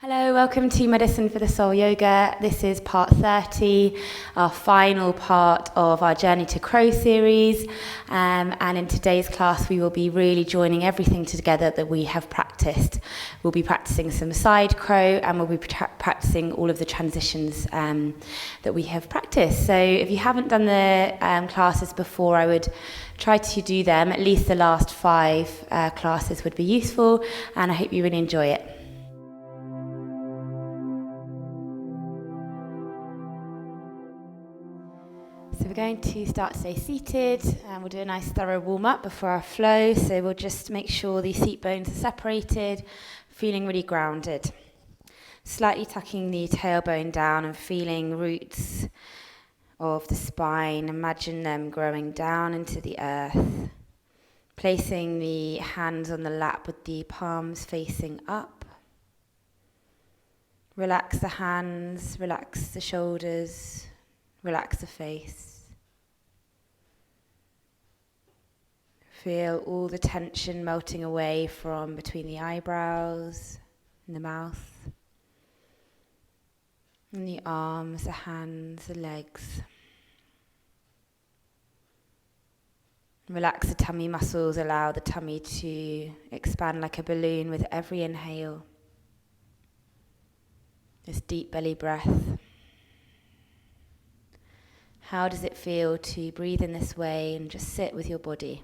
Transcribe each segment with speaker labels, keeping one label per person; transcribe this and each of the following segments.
Speaker 1: Hello, welcome to Medicine for the Soul Yoga. This is part 30, our final part of our Journey to Crow series. And in today's class, we will be really joining everything together that we have practiced. We'll be practicing some side crow and we'll be practicing all of the transitions that we have practiced. So if you haven't done the classes before, I would try to do them. At least the last 5 classes would be useful, and I hope you really enjoy it. So we're going to start to stay seated, and we'll do a nice thorough warm-up before our flow. So we'll just make sure the seat bones are separated, feeling really grounded. Slightly tucking the tailbone down and feeling roots of the spine. Imagine them growing down into the earth. Placing the hands on the lap with the palms facing up. Relax the hands, relax the shoulders, relax the face. Feel all the tension melting away from between the eyebrows and the mouth, and the arms, the hands, the legs. Relax the tummy muscles, allow the tummy to expand like a balloon with every inhale. This deep belly breath. How does it feel to breathe in this way and just sit with your body?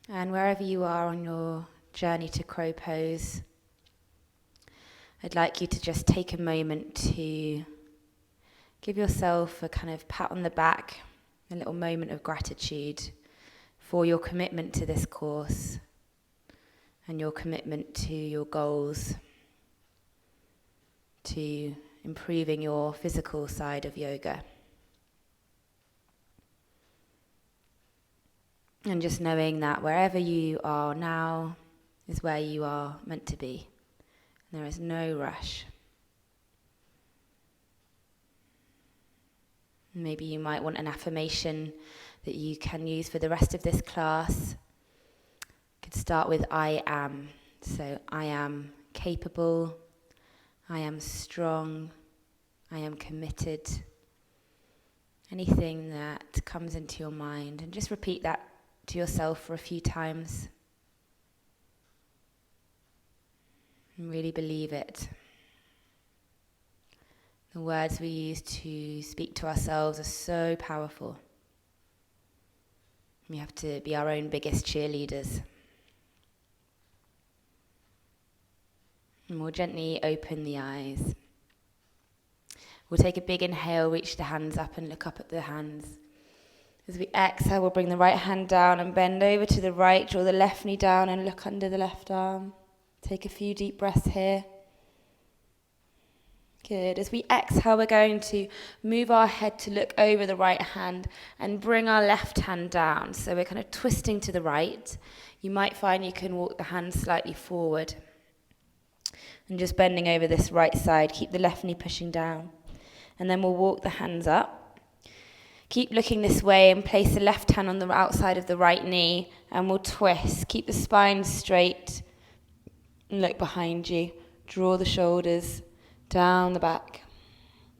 Speaker 1: And wherever you are on your journey to crow pose, I'd like you to just take a moment to give yourself a kind of pat on the back, a little moment of gratitude for your commitment to this course and your commitment to your goals, to improving your physical side of yoga. And just knowing that wherever you are now is where you are meant to be. There is no rush. Maybe you might want an affirmation that you can use for the rest of this class. You could start with I am. So I am capable, I am strong, I am committed. Anything that comes into your mind, and just repeat that to yourself for a few times. And really believe it. The words we use to speak to ourselves are so powerful. We have to be our own biggest cheerleaders. And we'll gently open the eyes. We'll take a big inhale, reach the hands up and look up at the hands. As we exhale, we'll bring the right hand down and bend over to the right, draw the left knee down and look under the left arm. Take a few deep breaths here. Good. As we exhale, we're going to move our head to look over the right hand and bring our left hand down. So we're kind of twisting to the right. You might find you can walk the hand slightly forward. And just bending over this right side. Keep the left knee pushing down. And then we'll walk the hands up. Keep looking this way and place the left hand on the outside of the right knee, and we'll twist. Keep the spine straight and look behind you. Draw the shoulders down the back.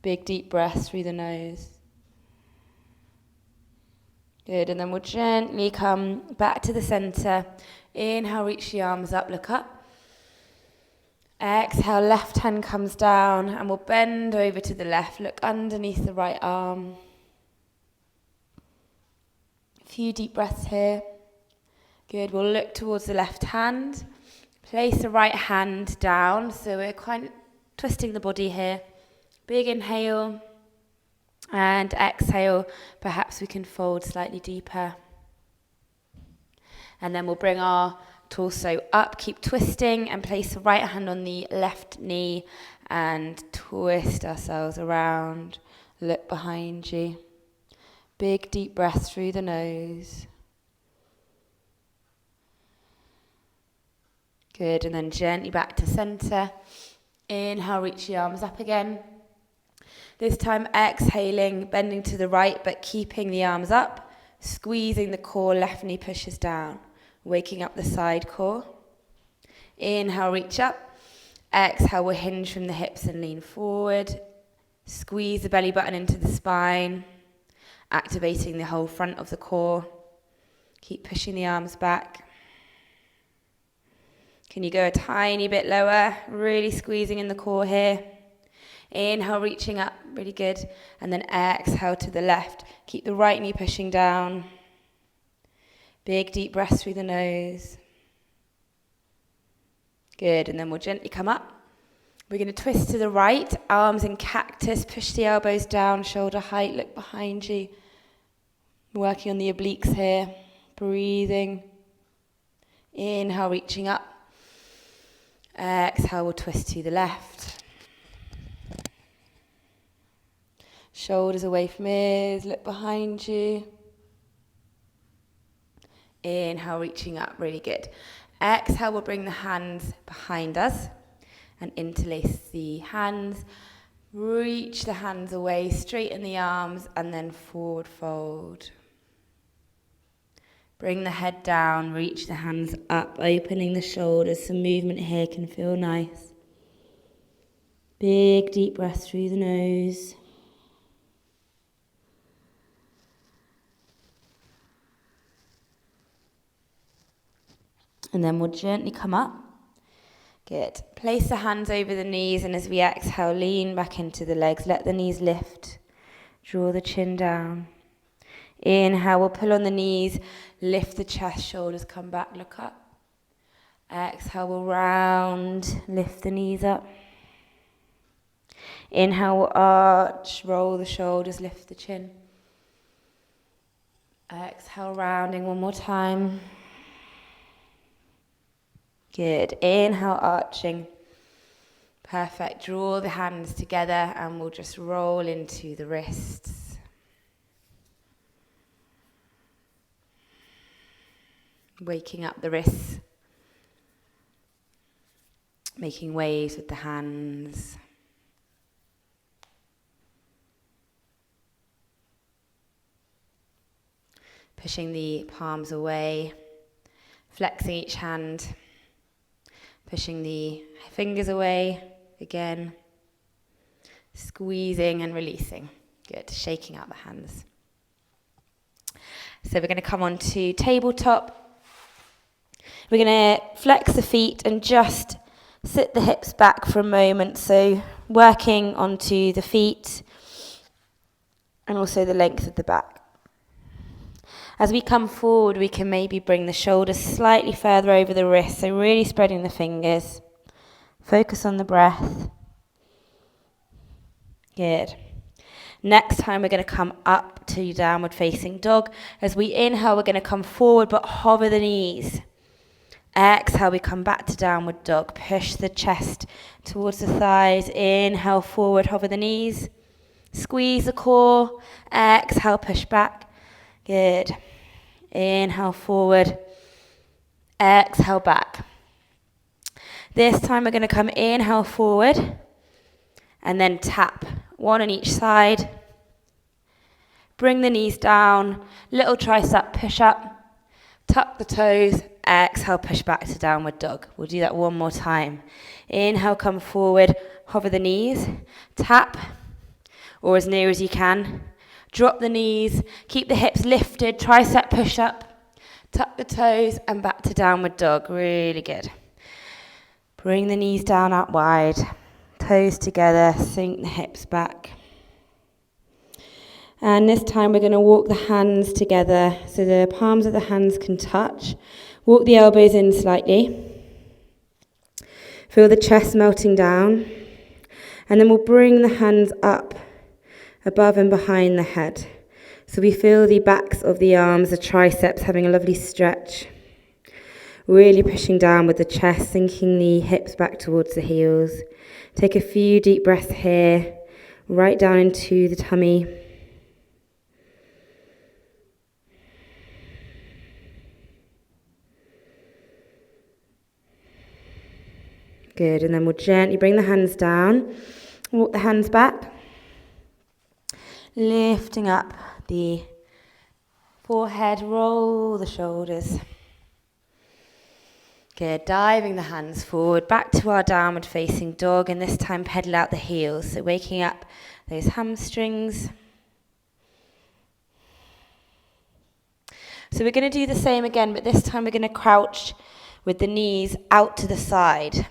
Speaker 1: Big deep breath through the nose. Good, and then we'll gently come back to the center. Inhale, reach the arms up, look up. Exhale, left hand comes down, and we'll bend over to the left. Look underneath the right arm. Few deep breaths here. Good. We'll look towards the left hand. Place the right hand down. So we're quite twisting the body here. Big inhale. And exhale. Perhaps we can fold slightly deeper. And then we'll bring our torso up. Keep twisting and place the right hand on the left knee. And twist ourselves around. Look behind you. Big deep breath through the nose. Good, and then gently back to center. Inhale, reach the arms up again. This time exhaling, bending to the right, but keeping the arms up. Squeezing the core, left knee pushes down. Waking up the side core. Inhale, reach up. Exhale, we'll hinge from the hips and lean forward. Squeeze the belly button into the spine, activating the whole front of the core. Keep pushing the arms back. Can you go a tiny bit lower? Really squeezing in the core here. Inhale, reaching up, really good. And then exhale to the left. Keep the right knee pushing down. Big deep breath through the nose. Good, and then we'll gently come up. We're going to twist to the right, arms in cactus, push the elbows down, shoulder height, look behind you. Working on the obliques here, breathing. Inhale, reaching up. Exhale, we'll twist to the left. Shoulders away from ears, look behind you. Inhale, reaching up, really good. Exhale, we'll bring the hands behind us and interlace the hands. Reach the hands away, straighten the arms, and then forward fold. Bring the head down, reach the hands up, opening the shoulders. Some movement here can feel nice. Big deep breath through the nose. And then we'll gently come up. Good. Place the hands over the knees, and as we exhale, lean back into the legs. Let the knees lift. Draw the chin down. Inhale, we'll pull on the knees. Lift the chest, shoulders come back, look up. Exhale, we'll round. Lift the knees up. Inhale, we'll arch. Roll the shoulders, lift the chin. Exhale, rounding one more time. Good. Inhale, arching. Perfect. Draw the hands together and we'll just roll into the wrists. Waking up the wrists. Making waves with the hands. Pushing the palms away. Flexing each hand. Pushing the fingers away, again. Squeezing and releasing. Good, shaking out the hands. So we're going to come on to tabletop. We're going to flex the feet and just sit the hips back for a moment. So working onto the feet and also the length of the back. As we come forward, we can maybe bring the shoulders slightly further over the wrists, so really spreading the fingers. Focus on the breath. Good. Next time, we're going to come up to downward facing dog. As we inhale, we're going to come forward, but hover the knees. Exhale, we come back to downward dog. Push the chest towards the thighs. Inhale, forward, hover the knees. Squeeze the core. Exhale, push back. Good. Inhale forward. Exhale back. This time we're going to come inhale forward and then tap. One on each side. Bring the knees down. Little tricep push up. Tuck the toes. Exhale, push back to downward dog. We'll do that one more time. Inhale, come forward. Hover the knees. Tap. Or as near as you can. Drop the knees, keep the hips lifted, tricep push up, tuck the toes and back to downward dog, really good. Bring the knees down out wide, toes together, sink the hips back. And this time we're going to walk the hands together so the palms of the hands can touch. Walk the elbows in slightly. Feel the chest melting down. And then we'll bring the hands up above and behind the head. So we feel the backs of the arms, the triceps having a lovely stretch. Really pushing down with the chest, sinking the hips back towards the heels. Take a few deep breaths here, right down into the tummy. Good, and then we'll gently bring the hands down, walk the hands back. Lifting up the Forehead, roll the shoulders. Good, diving the hands forward, back to our downward facing dog, and this time pedal out the heels, so waking up those hamstrings. So we're going to do the same again, but this time we're going to crouch with the knees out to the side.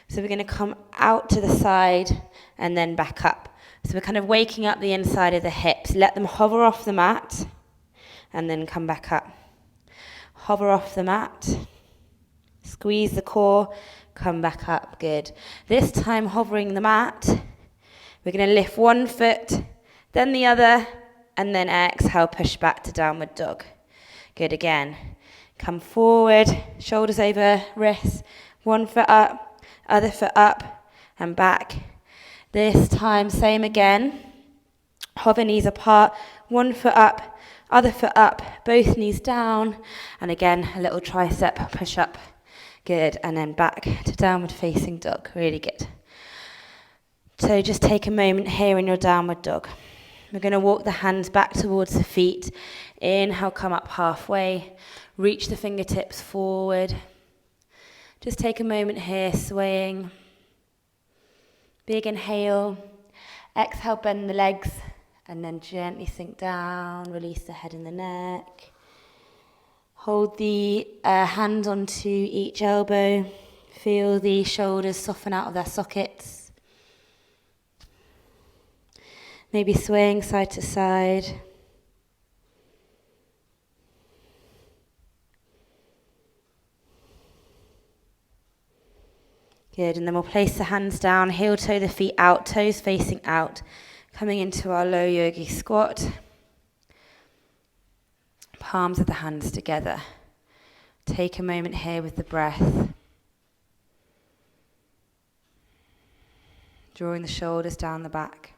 Speaker 1: So we're going to come out to the side and then back up. So we're kind of waking up the inside of the hips. Let them hover off the mat and then come back up. Hover off the mat. Squeeze the core, come back up, good. This time hovering the mat, we're going to lift one foot, then the other, and then exhale, push back to downward dog. Good, again. Come forward, shoulders over wrists, one foot up, other foot up, and back. This time, same again. Hover knees apart, one foot up, other foot up, both knees down, and again, a little tricep push up. Good, and then back to downward facing dog, really good. So just take a moment here in your downward dog. We're going to walk the hands back towards the feet. Inhale, come up halfway, reach the fingertips forward. Just take a moment here, swaying. Big inhale, exhale, bend the legs, and then gently sink down, release the head and the neck. Hold the hand onto each elbow. Feel the shoulders soften out of their sockets. Maybe swaying side to side. Good, and then we'll place the hands down, heel toe the feet out, toes facing out, coming into our low yogi squat. Palms of the hands together. Take a moment here with the breath. Drawing the shoulders down the back.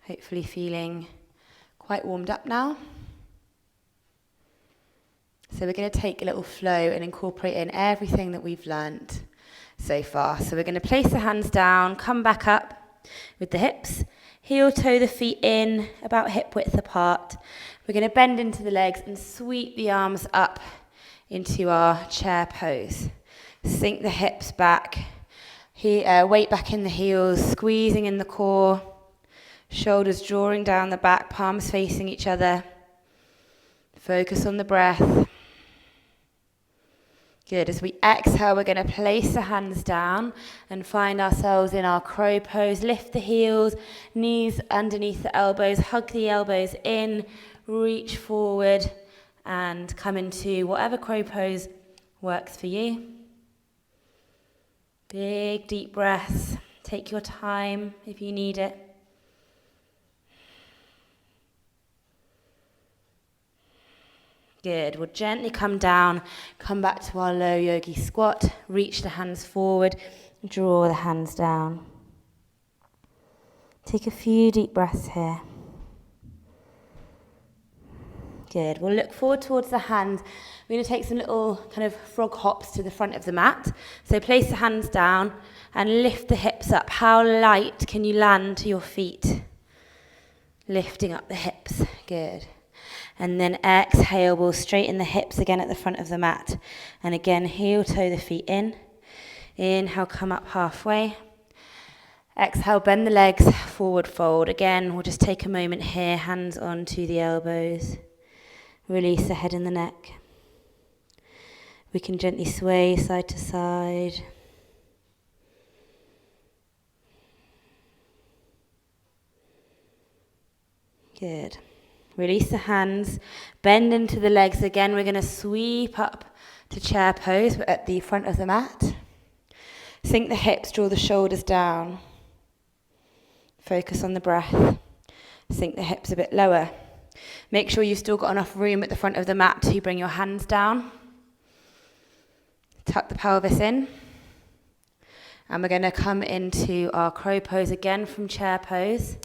Speaker 1: Hopefully feeling quite warmed up now. So we're going to take a little flow and incorporate in everything that we've learnt so far. So we're going to place the hands down, come back up with the hips, heel toe the feet in, about hip width apart. We're going to bend into the legs and sweep the arms up into our chair pose. Sink the hips back, weight back in the heels, squeezing in the core, shoulders drawing down the back, palms facing each other. Focus on the breath. Good, as we exhale, we're going to place the hands down and find ourselves in our crow pose. Lift the heels, knees underneath the elbows, hug the elbows in, reach forward and come into whatever crow pose works for you. Big deep breaths. Take your time if you need it. Good. We'll gently come down, come back to our low yogi squat, reach the hands forward, draw the hands down. Take a few deep breaths here. Good. We'll look forward towards the hands. We're going to take some little kind of frog hops to the front of the mat. So place the hands down and lift the hips up. How light can you land to your feet? Lifting up the hips. Good. And then exhale, we'll straighten the hips again at the front of the mat. And again, heel toe the feet in. Inhale, come up halfway. Exhale, bend the legs, forward fold. Again, we'll just take a moment here, hands onto the elbows. Release the head and the neck. We can gently sway side to side. Good. Release the hands, bend into the legs again. We're going to sweep up to chair pose at the front of the mat. Sink the hips, draw the shoulders down. Focus on the breath. Sink the hips a bit lower. Make sure you've still got enough room at the front of the mat to bring your hands down. Tuck the pelvis in. And we're going to come into our crow pose again from chair pose.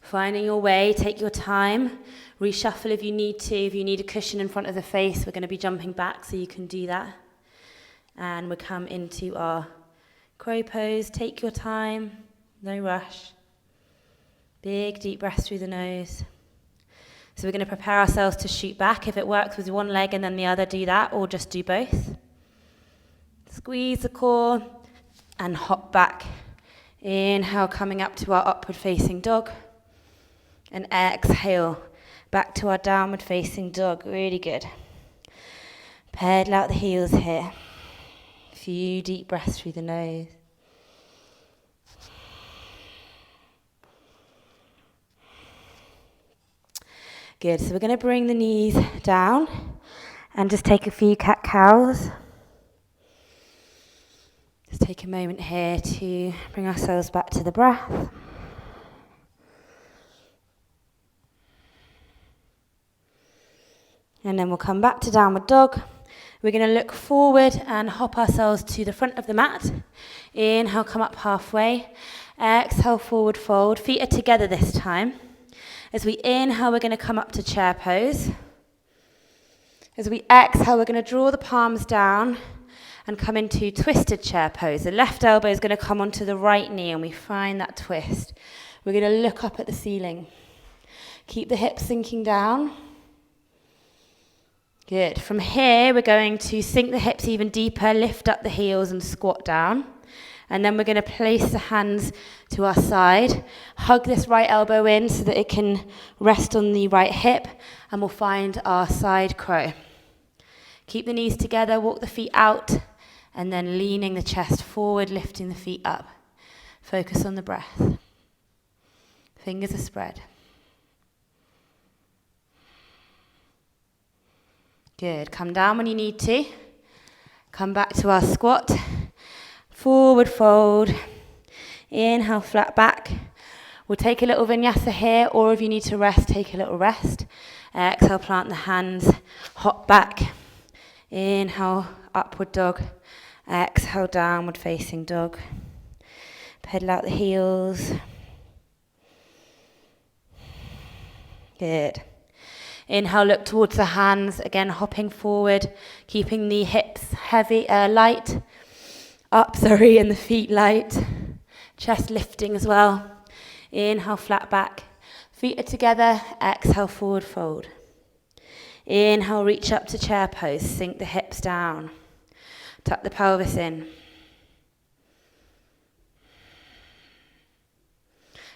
Speaker 1: Finding your way, take your time. Reshuffle if you need to. If you need a cushion in front of the face, we're going to be jumping back so you can do that. And we'll come into our crow pose. Take your time, no rush. Big deep breath through the nose. So we're going to prepare ourselves to shoot back. If it works with one leg and then the other, do that, or just do both. Squeeze the core and hop back. Inhale, coming up to our upward facing dog. And exhale, back to our downward facing dog. Really good. Pedal out the heels here. A few deep breaths through the nose. Good, so we're going to bring the knees down and just take a few cat-cows. Just take a moment here to bring ourselves back to the breath. And then we'll come back to downward dog. We're going to look forward and hop ourselves to the front of the mat. Inhale, come up halfway. Exhale, forward fold. Feet are together this time. As we inhale, we're going to come up to chair pose. As we exhale, we're going to draw the palms down and come into twisted chair pose. The left elbow is going to come onto the right knee and we find that twist. We're going to look up at the ceiling. Keep the hips sinking down. Good. From here, we're going to sink the hips even deeper, lift up the heels and squat down. And then we're going to place the hands to our side. Hug this right elbow in so that it can rest on the right hip. And we'll find our side crow. Keep the knees together, walk the feet out. And then leaning the chest forward, lifting the feet up. Focus on the breath. Fingers are spread. Good. Come down when you need to. Come back to our squat. Forward fold. Inhale, flat back. We'll take a little vinyasa here, or if you need to rest, take a little rest. Exhale, plant the hands. Hop back. Inhale, upward dog. Exhale, downward facing dog. Pedal out the heels. Good. Inhale, look towards the hands. Again, hopping forward, keeping the hips light. And the feet light. Chest lifting as well. Inhale, flat back. Feet are together. Exhale, forward fold. Inhale, reach up to chair pose. Sink the hips down. Tuck the pelvis in.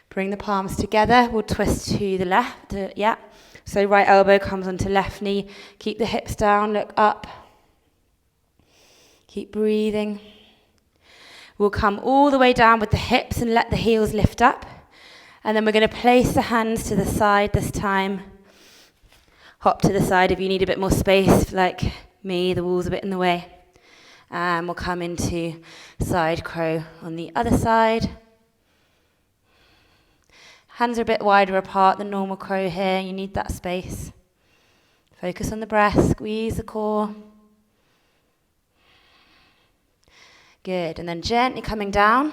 Speaker 1: Bring the palms together. We'll twist to the left. So right elbow comes onto left knee. Keep the hips down, look up. Keep breathing. We'll come all the way down with the hips and let the heels lift up. And then we're going to place the hands to the side this time. Hop to the side if you need a bit more space, like me, the wall's a bit in the way. And we'll come into side crow on the other side. Hands are a bit wider apart than normal crow here. You need that space. Focus on the breath. Squeeze the core. Good. And then gently coming down.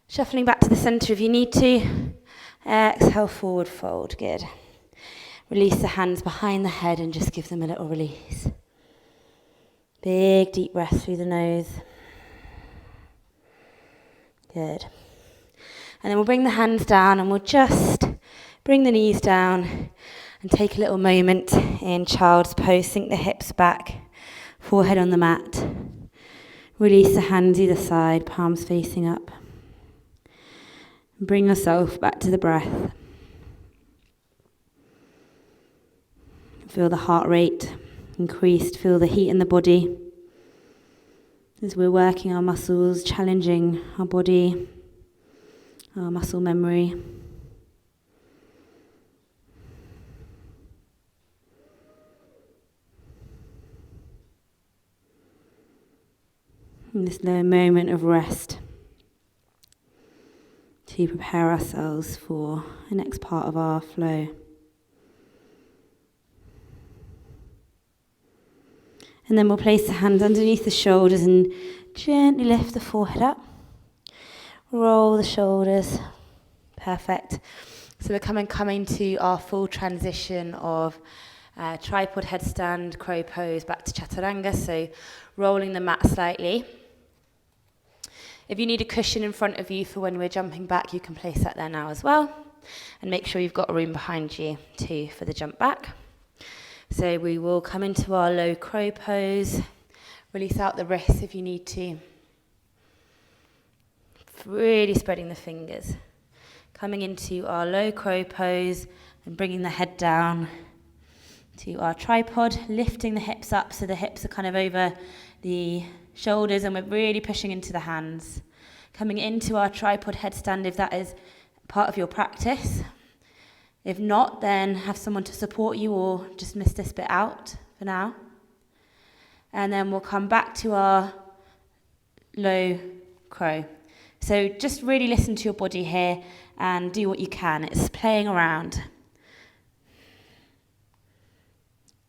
Speaker 1: Shuffling back to the center if you need to. Exhale, forward fold. Good. Release the hands behind the head and just give them a little release. Big deep breath through the nose. Good. And then we'll bring the hands down and we'll just bring the knees down and take a little moment in child's pose. Sink the hips back, forehead on the mat. Release the hands either side, palms facing up. Bring yourself back to the breath. Feel the heart rate increased, feel the heat in the body. As we're working our muscles, challenging our body, our muscle memory. In this little moment of rest to prepare ourselves for the next part of our flow. And then we'll place the hands underneath the shoulders and gently lift the forehead up. Roll the shoulders. Perfect. So we're coming to our full transition of tripod headstand, crow pose, back to chaturanga. So rolling the mat slightly. If you need a cushion in front of you for when we're jumping back, you can place that there now as well. and make sure you've got a room behind you too for the jump back. So we will come into our low crow pose, release out the wrists if you need to, really spreading the fingers. Coming into our low crow pose and bringing the head down to our tripod, lifting the hips up so the hips are kind of over the shoulders and we're really pushing into the hands. Coming into our tripod headstand if that is part of your practice. If not, then have someone to support you or just miss this bit out for now. And then we'll come back to our low crow. So just really listen to your body here and do what you can. It's playing around.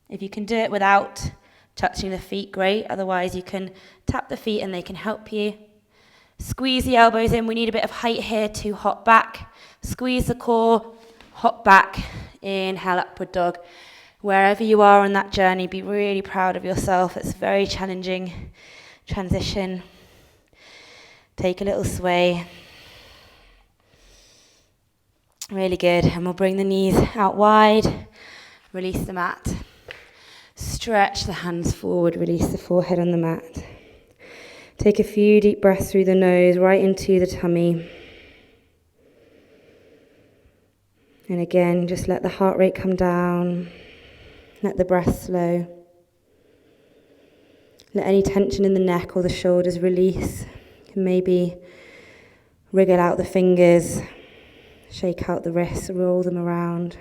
Speaker 1: If you can do it without touching the feet, great. Otherwise, you can tap the feet and they can help you. Squeeze the elbows in. We need a bit of height here to hop back. Squeeze the core, hop back. Inhale, upward dog. Wherever you are on that journey, be really proud of yourself. It's a very challenging transition. Take a little sway. Really good. And we'll bring the knees out wide. Release the mat. Stretch the hands forward. Release the forehead on the mat. Take a few deep breaths through the nose, right into the tummy. And again, just let the heart rate come down. Let the breath slow. Let any tension in the neck or the shoulders release. You can maybe wriggle out the fingers, shake out the wrists, roll them around.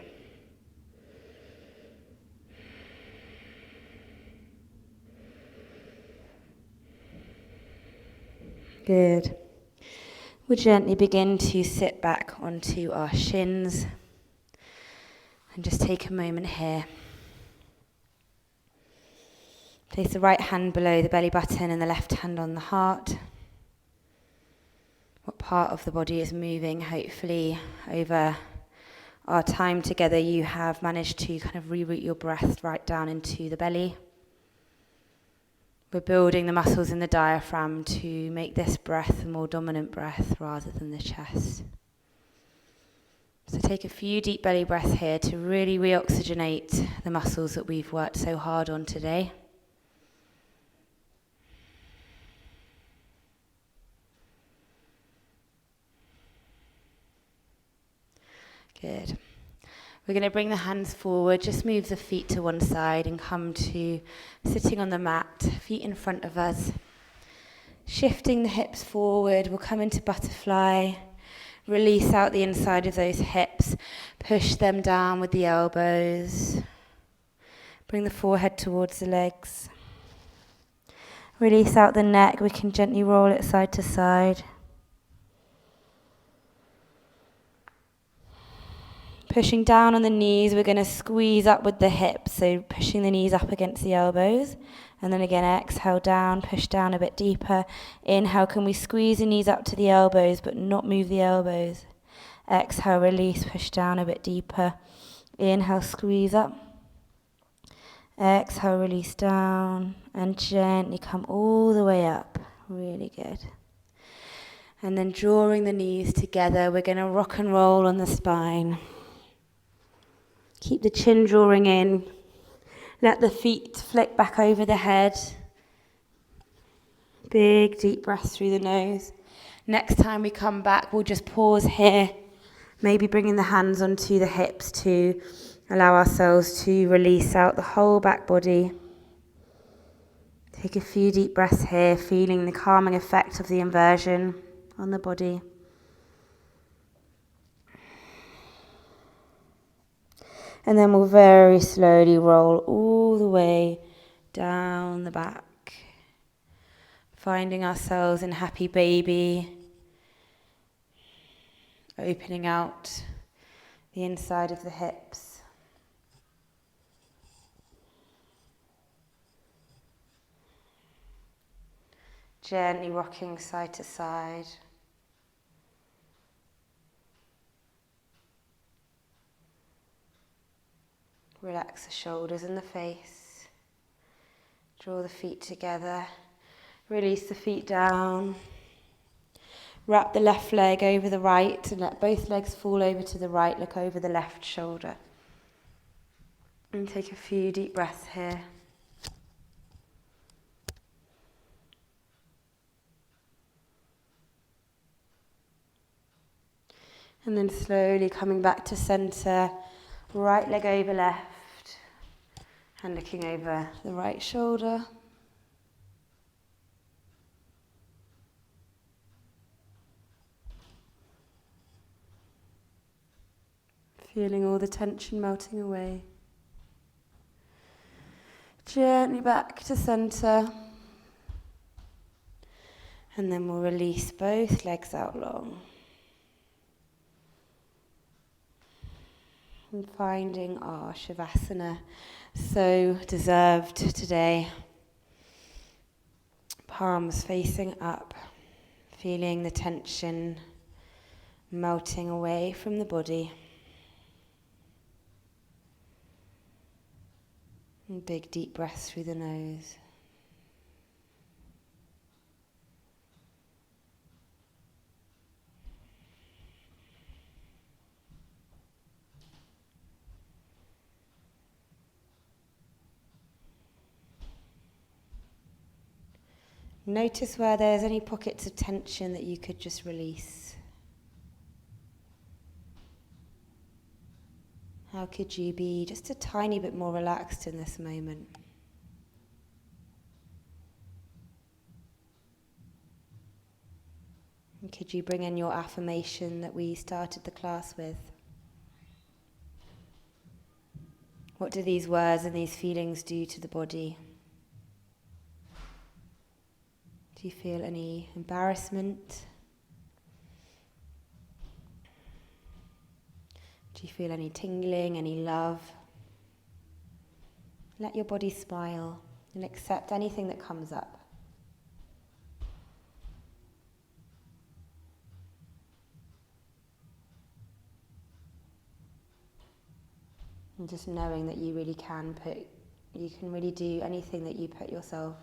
Speaker 1: Good. We'll gently begin to sit back onto our shins and just take a moment here. Place the right hand below the belly button and the left hand on the heart. What part of the body is moving? Hopefully over our time together you have managed to kind of reroute your breath right down into the belly. We're building the muscles in the diaphragm to make this breath a more dominant breath rather than the chest. So take a few deep belly breaths here to really reoxygenate the muscles that we've worked so hard on today. Good. We're going to bring the hands forward, just move the feet to one side and come to sitting on the mat, feet in front of us. Shifting the hips forward, we'll come into butterfly, release out the inside of those hips, push them down with the elbows. Bring the forehead towards the legs. Release out the neck, we can gently roll it side to side. Pushing down on the knees, we're going to squeeze up with the hips, so pushing the knees up against the elbows. And then again, exhale down, push down a bit deeper. Inhale, can we squeeze the knees up to the elbows, but not move the elbows? Exhale, release, push down a bit deeper. Inhale, squeeze up. Exhale, release down, and gently come all the way up. Really good. And then drawing the knees together, we're going to rock and roll on the spine. Keep the chin drawing in. Let the feet flick back over the head. Big deep breath through the nose. Next time we come back, we'll just pause here. Maybe bringing the hands onto the hips to allow ourselves to release out the whole back body. Take a few deep breaths here, feeling the calming effect of the inversion on the body. And then we'll very slowly roll all the way down the back, finding ourselves in happy baby, opening out the inside of the hips. Gently rocking side to side. Relax the shoulders and the face. Draw the feet together. Release the feet down. Wrap the left leg over the right and let both legs fall over to the right. Look over the left shoulder. And take a few deep breaths here. And then slowly coming back to center, right leg over left, and looking over the right shoulder. Feeling all the tension melting away. Gently back to center. And then we'll release both legs out long. And finding our Shavasana, so deserved today. Palms facing up, feeling the tension melting away from the body. And big deep breaths through the nose. Notice where there's any pockets of tension that you could just release. How could you be just a tiny bit more relaxed in this moment? And could you bring in your affirmation that we started the class with? What do these words and these feelings do to the body? Do you feel any embarrassment? Do you feel any tingling, any love? Let your body smile and accept anything that comes up. And just knowing that you really can really do anything that you put yourself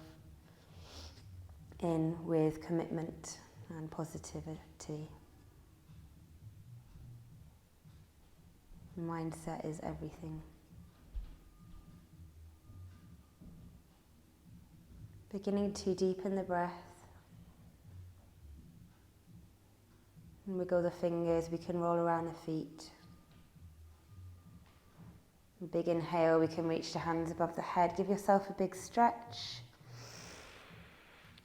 Speaker 1: in with commitment and positivity. Mindset is everything. Beginning to deepen the breath. And wiggle the fingers, we can roll around the feet. Big inhale, we can reach the hands above the head. Give yourself a big stretch.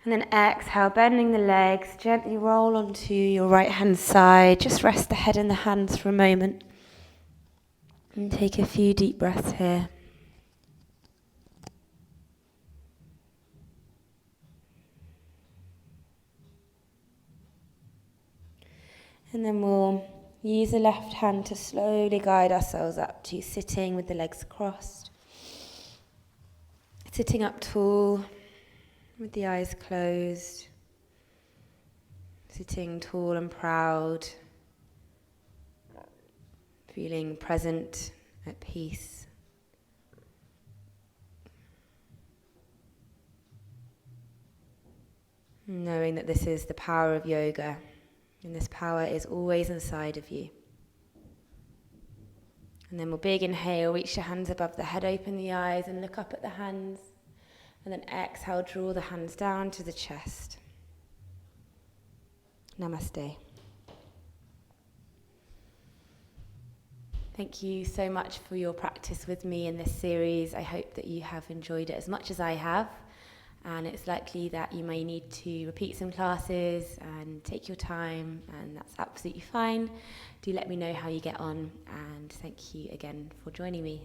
Speaker 1: And then exhale, bending the legs, gently roll onto your right hand side. Just rest the head in the hands for a moment. And take a few deep breaths here. And then we'll use the left hand to slowly guide ourselves up to sitting with the legs crossed. Sitting up tall with the eyes closed. Sitting tall and proud. Feeling present, at peace. Knowing that this is the power of yoga, and this power is always inside of you. And then we'll big inhale, reach your hands above the head, open the eyes and look up at the hands. And then exhale, draw the hands down to the chest. Namaste. Thank you so much for your practice with me in this series. I hope that you have enjoyed it as much as I have. And it's likely that you may need to repeat some classes and take your time, and that's absolutely fine. Do let me know how you get on, and thank you again for joining me.